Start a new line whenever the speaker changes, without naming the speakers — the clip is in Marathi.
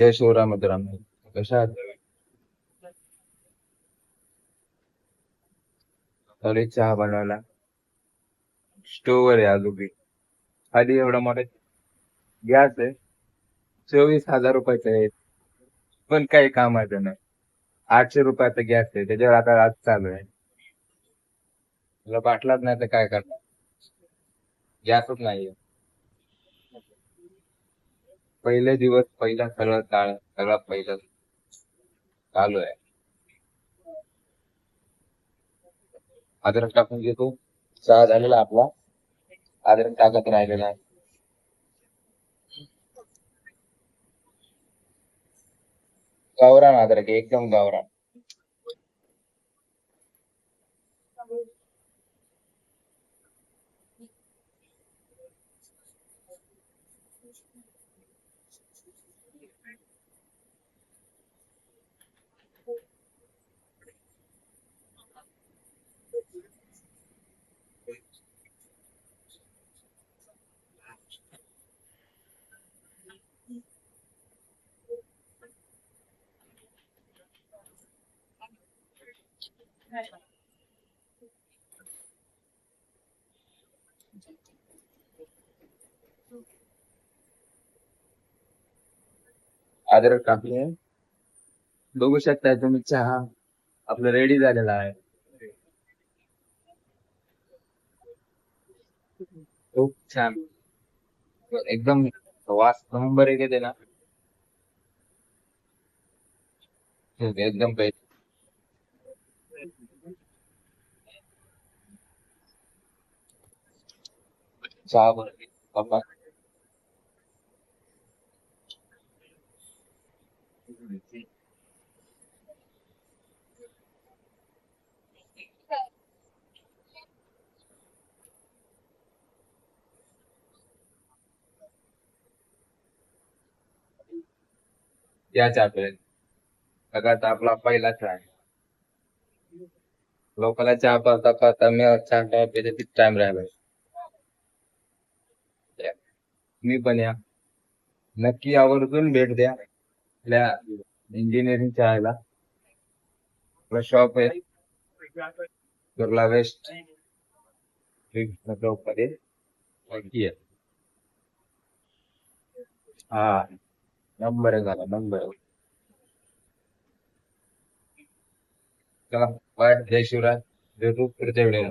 जय शिवराम मित्रांनो. कशा आहात? चालेल चहा बनवायला. स्टोव वर आहे आज उभी. खाली एवढा मोठा गॅस आहे. 24,000 रुपयाचा आहे. पण काही कामाचं नाही. 800 रुपयाचा गॅस आहे, त्याच्यावर आता आज चालू आहे. तुला बाटलाच नाही तर काय करणार? गॅसच नाहीये. पहिले दिवस, पहिला सगळं काळ, सगळं पहिलं चालू आहे. अद्रक टाकून घेतो. चहा झालेला आपला. अद्रक टाकत राहिलेला आहे. गावरान अद्रक आहे, एकदम गावरान. अद्रक टाकले. बघू शकताय तुम्ही, चहा आपला रेडी झालेला आहे. खूप छान. एकदम वास नंबर एक येते ना. एकदम बेस्ट. चहा बनवली पप्पा. या चहा प्यायला. सगळ्यात आपला पहिला चहा आहे. लोकांना चहा पाहता पाहता मी चहा प्यायचा किती टाइम राहिला. मी पण या. नक्की आवर्जून भेट द्या आपल्या इंजिनिअरिंग चहाला. आपला शॉप आहे कुर्ला वेस्ट चौक मध्ये. नक्की आहे. हा, नंबर आहे झाला नंबर आहे. चला बाय, जय शिवराय. भेटू पुढच्या वेळेला.